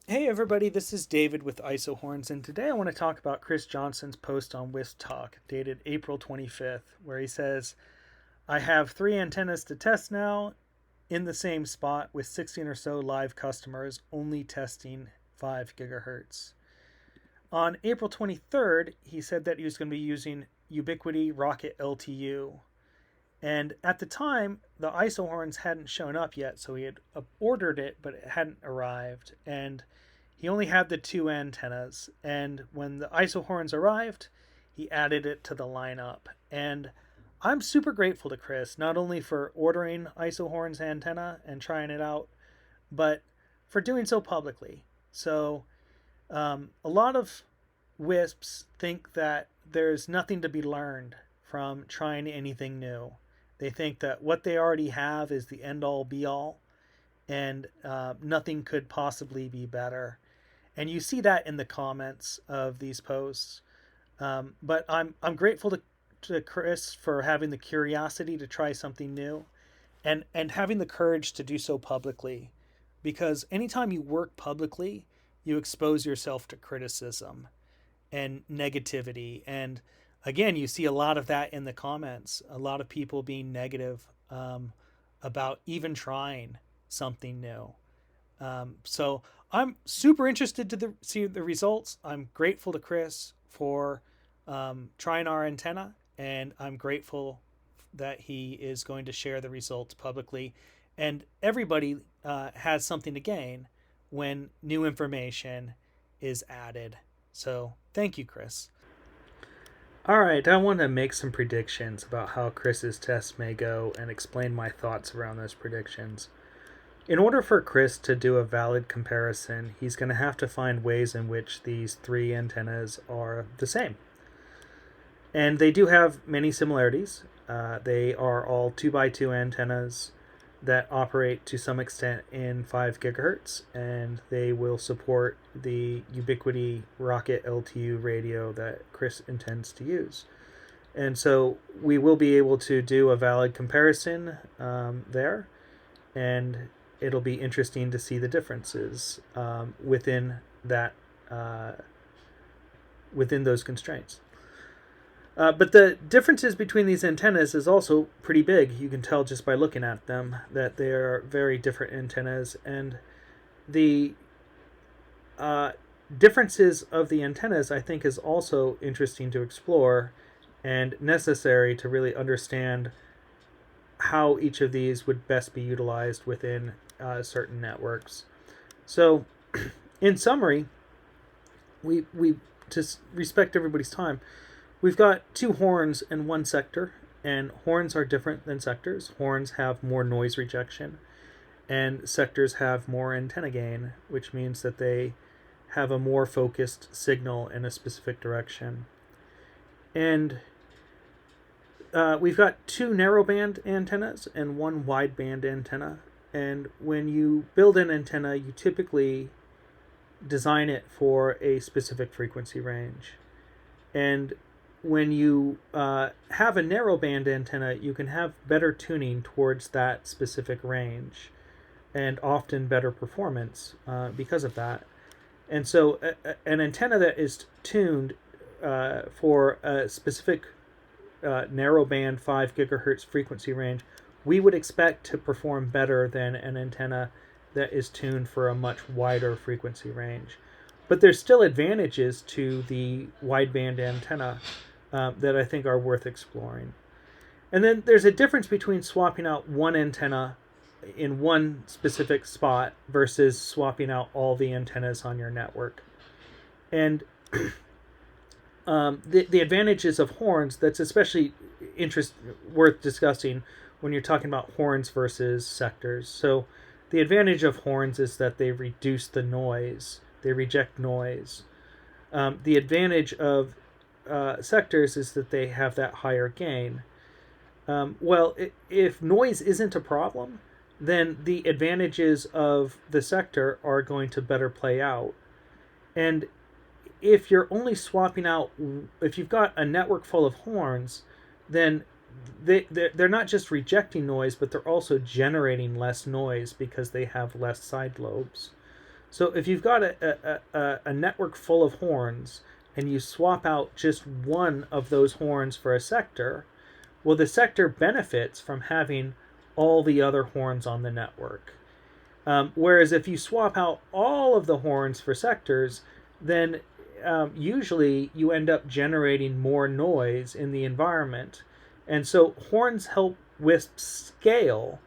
Hey everybody, this is David with IsoHorns, and today I want to talk about Chris Johnson's post on WISP Talk, dated April 25th, where he says, I have 3 antennas to test now in the same spot with 16 or so live customers, only testing 5 gigahertz. On April 23rd, he said that he was going to be using Ubiquiti Rocket LTU. And at the time, the IsoHorns hadn't shown up yet, so he had ordered it, but it hadn't arrived. And he only had the 2 antennas. And when the IsoHorns arrived, he added it to the lineup. And I'm super grateful to Chris, not only for ordering IsoHorns antenna and trying it out, but for doing so publicly. So a lot of WISPs think that there's nothing to be learned from trying anything new. They think that what they already have is the end all be all, and nothing could possibly be better. And you see that in the comments of these posts. But I'm grateful to Chris for having the curiosity to try something new, and having the courage to do so publicly, because anytime you work publicly, you expose yourself to criticism and negativity. And again, you see a lot of that in the comments. A lot of people being negative about even trying something new. So I'm super interested to see the results. I'm grateful to Chris for trying our antenna, and I'm grateful that he is going to share the results publicly. And everybody has something to gain when new information is added. So thank you, Chris. All right, I want to make some predictions about how Chris's test may go and explain my thoughts around those predictions. In order for Chris to do a valid comparison, he's going to have to find ways in which these 3 antennas are the same. And they do have many similarities. They are all 2x2 antennas that operate to some extent in 5 gigahertz, and they will support the Ubiquiti Rocket LTU radio that Chris intends to use. And so we will be able to do a valid comparison there, and it'll be interesting to see the differences within that within those constraints. But the differences between these antennas is also pretty big. You can tell just by looking at them that they are very different antennas, and the differences of the antennas, I think, is also interesting to explore and necessary to really understand how each of these would best be utilized within certain networks. So, in summary, we to respect everybody's time, we've got 2 horns in one sector, and horns are different than sectors. Horns have more noise rejection, and sectors have more antenna gain, which means that they have a more focused signal in a specific direction. And we've got 2 narrowband antennas and 1 wideband antenna. And when you build an antenna, you typically design it for a specific frequency range. And when you have a narrowband antenna, you can have better tuning towards that specific range, and often better performance because of that. And so an antenna that is tuned for a specific narrowband 5 gigahertz frequency range, we would expect to perform better than an antenna that is tuned for a much wider frequency range. But there's still advantages to the wideband antenna that I think are worth exploring. And then there's a difference between swapping out one antenna in one specific spot versus swapping out all the antennas on your network. And the advantages of horns, that's especially worth discussing when you're talking about horns versus sectors. So the advantage of horns is that they reduce the noise. They reject noise. The advantage of sectors is that they have that higher gain. If noise isn't a problem, then the advantages of the sector are going to better play out. And if you're only swapping out, if you've got a network full of horns, then they're not just rejecting noise, but they're also generating less noise because they have less side lobes. So if you've got a network full of horns and you swap out just one of those horns for a sector, well, the sector benefits from having all the other horns on the network. Whereas if you swap out all of the horns for sectors, then usually you end up generating more noise in the environment. And so horns help WISP scale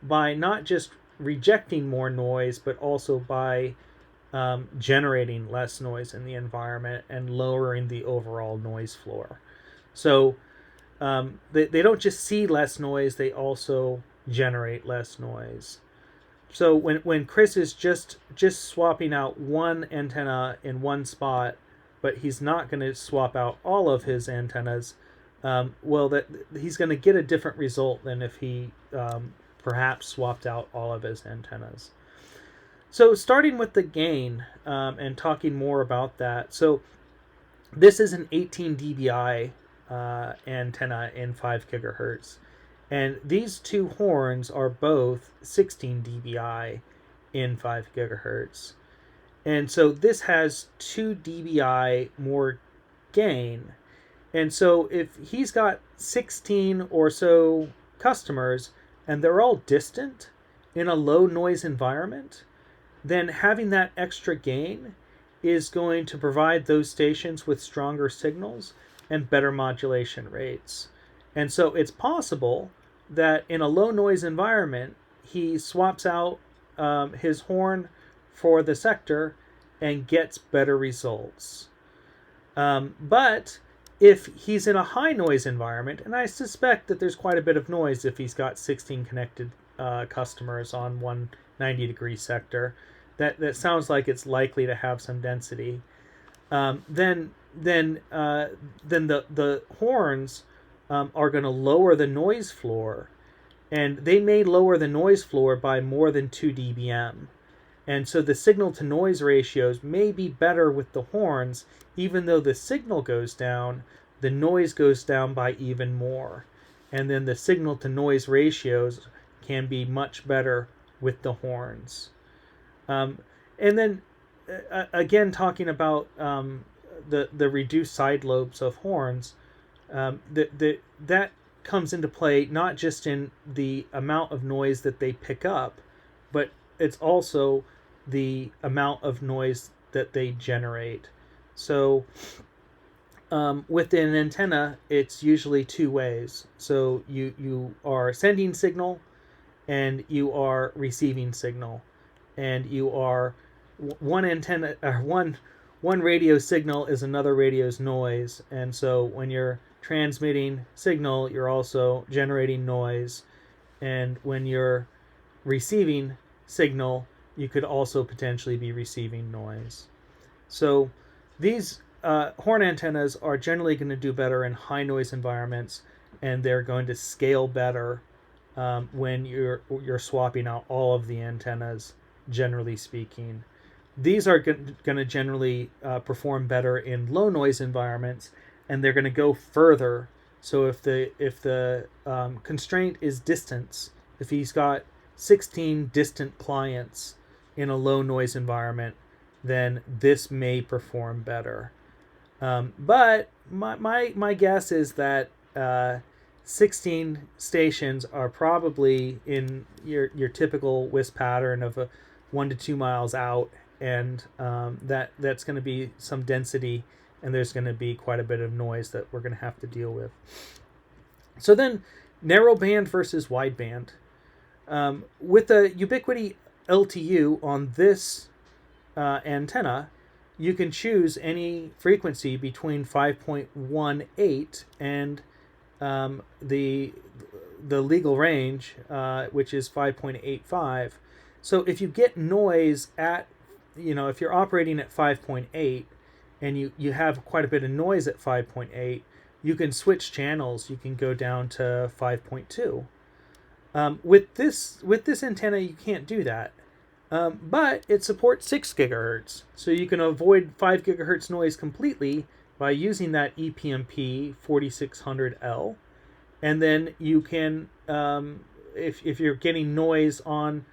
by not just rejecting more noise, but also by generating less noise in the environment and lowering the overall noise floor. So they don't just see less noise, they also generate less noise. So when Chris is just swapping out one antenna in one spot, but he's not going to swap out all of his antennas, he's going to get a different result than if he perhaps swapped out all of his antennas. So starting with the gain and talking more about that. So this is an 18 dBi antenna in 5 gigahertz. And these two horns are both 16 dBi in 5 gigahertz. And so this has 2 dBi more gain. And so if he's got 16 or so customers and they're all distant in a low noise environment, then having that extra gain is going to provide those stations with stronger signals and better modulation rates. And so it's possible that in a low noise environment, he swaps out his horn for the sector and gets better results. But if he's in a high noise environment, and I suspect that there's quite a bit of noise if he's got 16 connected customers on one 90-degree sector, that sounds like it's likely to have some density. Then the horns are going to lower the noise floor, and they may lower the noise floor by more than 2 dBm. And so the signal to noise ratios may be better with the horns. Even though the signal goes down, the noise goes down by even more. And then the signal to noise ratios can be much better with the horns. And then again, talking about the reduced side lobes of horns, that comes into play not just in the amount of noise that they pick up, but it's also the amount of noise that they generate. So with an antenna, it's usually two ways. So you are sending signal and you are receiving signal, and you are one antenna, one radio signal is another radio's noise. And so when you're transmitting signal, you're also generating noise, and when you're receiving signal, you could also potentially be receiving noise. So these horn antennas are generally going to do better in high noise environments, and they're going to scale better when you're swapping out all of the antennas, generally speaking. These are going to generally perform better in low noise environments, and they're going to go further. So if the constraint is distance, if he's got 16 distant clients in a low noise environment, then this may perform better. But my guess is that 16 stations are probably in your typical WISP pattern of 1 to 2 miles out, and that's going to be some density, and there's going to be quite a bit of noise that we're going to have to deal with. So then, narrowband versus wideband. With the Ubiquiti LTU on this antenna, you can choose any frequency between 5.18 and the legal range, which is 5.85. So if you get noise at, if you're operating at 5.8 and you have quite a bit of noise at 5.8, you can switch channels. You can go down to 5.2. With this antenna, you can't do that. But it supports 6 gigahertz. So you can avoid 5 gigahertz noise completely by using that EPMP 4600L. And then you can, if you're getting noise on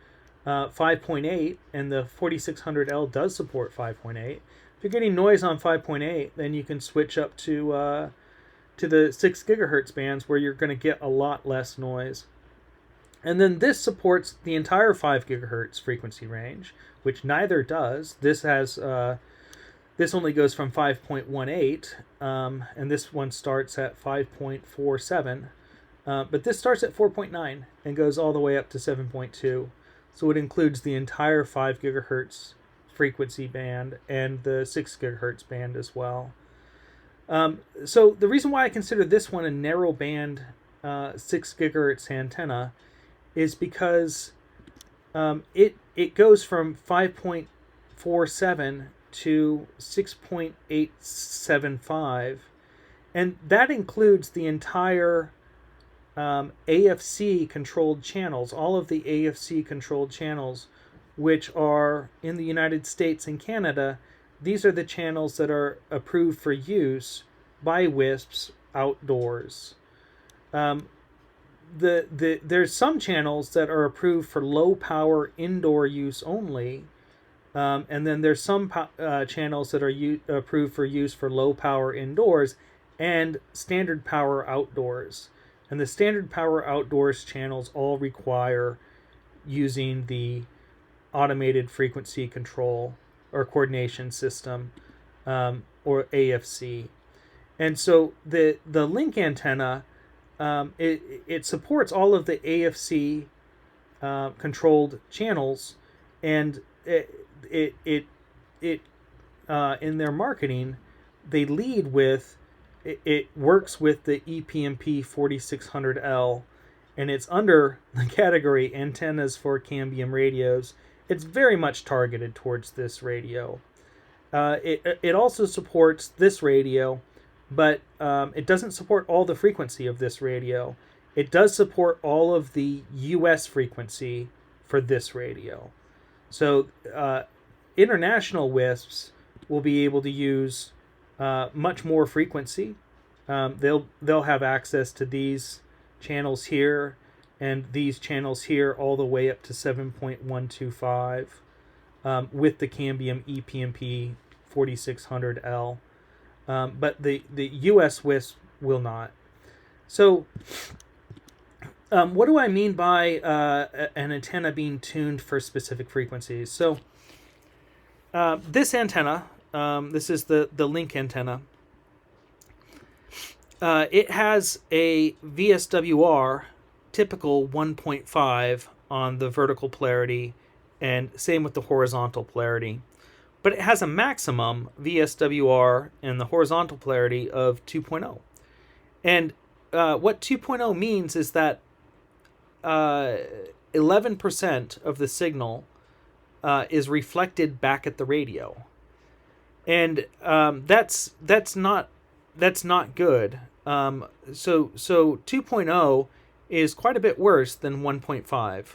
5.8, and the 4600L does support 5.8. If you're getting noise on 5.8, then you can switch up to the 6 gigahertz bands where you're going to get a lot less noise. And then this supports the entire 5 gigahertz frequency range, which neither does. This has this only goes from 5.18, and this one starts at 5.47. But this starts at 4.9 and goes all the way up to 7.2. So it includes the entire 5 gigahertz frequency band and the 6 gigahertz band as well. So the reason why I consider this one a narrow band 6 gigahertz antenna is because it goes from 5.47 to 6.875, and that includes the entire AFC controlled channels, all of the AFC controlled channels, which are in the United States and Canada. These are the channels that are approved for use by WISPs outdoors. There's some channels that are approved for low power indoor use only, and then there's some channels that are approved for use for low power indoors and standard power outdoors. And the standard power outdoors channels all require using the automated frequency control or coordination system, or AFC. And so the LinQ antenna, it supports all of the AFC controlled channels, and it in their marketing they lead with it works with the EPMP 4600L, and it's under the category antennas for cambium radios. It's very much targeted towards this radio. It also supports this radio, but it doesn't support all the frequency of this radio. It does support all of the US frequency for this radio. So international WISPs will be able to use much more frequency. They'll have access to these channels here and these channels here all the way up to 7.125 with the cambium EPMP 4600L. But the US WISP will not. So what do I mean by an antenna being tuned for specific frequencies? So this antenna, this is the LinQ antenna. It has a VSWR typical 1.5 on the vertical polarity, and same with the horizontal polarity. But it has a maximum VSWR in the horizontal polarity of 2.0. And what 2.0 means is that 11% of the signal is reflected back at the radio. And that's not good. So 2.0 is quite a bit worse than 1.5.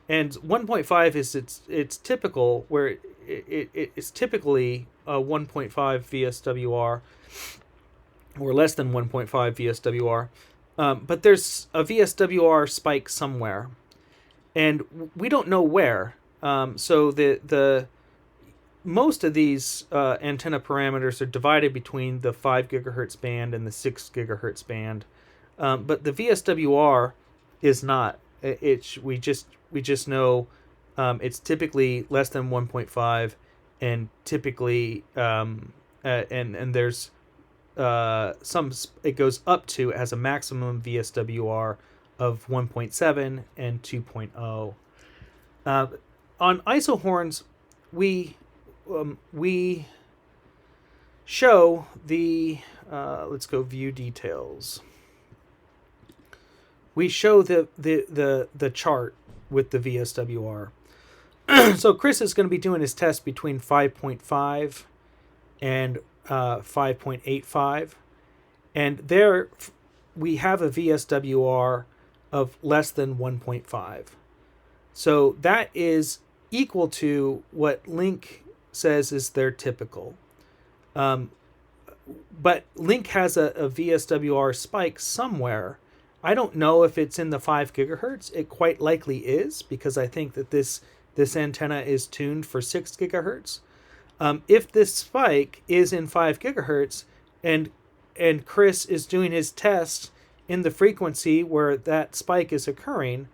And 1.5 is it's typical, where it's typically a 1.5 VSWR or less than 1.5 VSWR. But there's a VSWR spike somewhere, and we don't know where. So the most of these antenna parameters are divided between the 5 gigahertz band and the 6 gigahertz band, but the VSWR is not. We just know it's typically less than 1.5, and typically and there's it goes up to, it has a maximum VSWR of 1.7 and 2.0. On IsoHorns, we show the let's go view details. We show the chart with the VSWR. So Chris is going to be doing his test between 5.5 and 5.85, and there we have a VSWR of less than 1.5. So that is equal to what LinQ says is their typical. But LinQ has a VSWR spike somewhere. I don't know if it's in the 5 gigahertz. It quite likely is, because I think that this this antenna is tuned for 6 gigahertz. If this spike is in 5 gigahertz and Chris is doing his test in the frequency where that spike is occurring,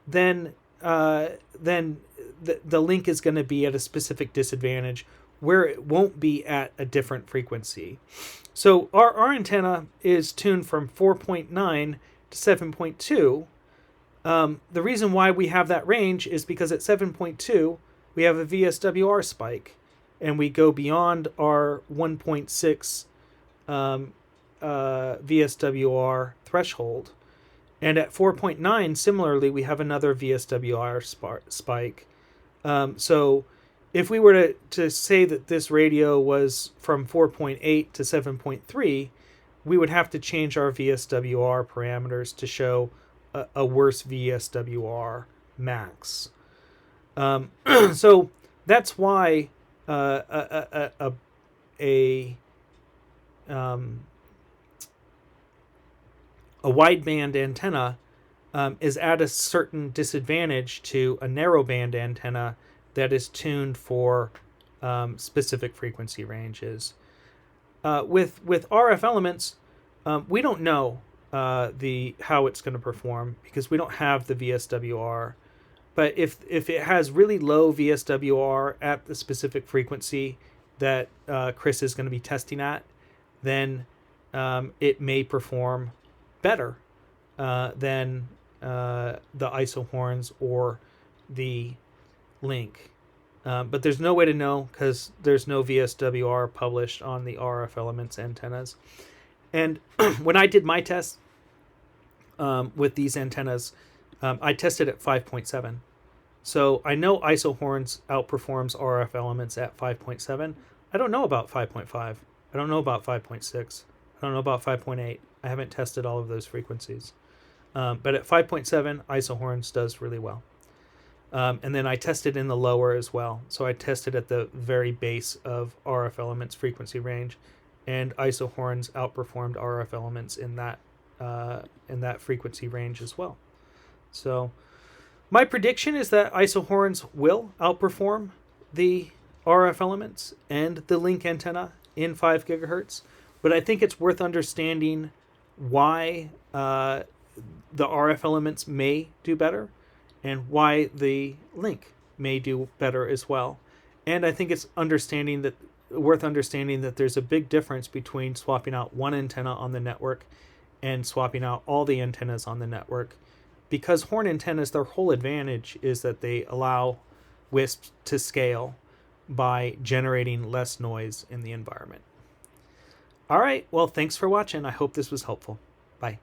then the link is going to be at a specific disadvantage where it won't be at a different frequency. So our antenna is tuned from 4.9 to 7.2. The reason why we have that range is because at 7.2 we have a VSWR spike, and we go beyond our 1.6 VSWR threshold. And at 4.9, similarly, we have another VSWR spike. So if we were to say that this radio was from 4.8 to 7.3, we would have to change our VSWR parameters to show a worse VSWR max. So that's why a wideband antenna is at a certain disadvantage to a narrowband antenna that is tuned for specific frequency ranges. With RF elements, we don't know how it's going to perform because we don't have the VSWR. But if it has really low VSWR at the specific frequency that Chris is going to be testing at, then it may perform better than the IsoHorns or the LinQ. But there's no way to know because there's no VSWR published on the RF Elements antennas. And when I did my test with these antennas, I tested at 5.7. So I know IsoHorns outperforms RF Elements at 5.7. I don't know about 5.5. I don't know about 5.6. I don't know about 5.8. I haven't tested all of those frequencies. But at 5.7, IsoHorns does really well. And then I tested in the lower as well. So I tested at the very base of RF Elements frequency range, and IsoHorns outperformed RF Elements in that frequency range as well. So my prediction is that IsoHorns will outperform the RF Elements and the LinQ antenna in 5 gigahertz, but I think it's worth understanding why the RF Elements may do better and why the LinQ may do better as well. And I think it's worth understanding that there's a big difference between swapping out one antenna on the network and swapping out all the antennas on the network, because horn antennas, their whole advantage is that they allow WISP to scale by generating less noise in the environment. All right, well, thanks for watching. I hope this was helpful. Bye.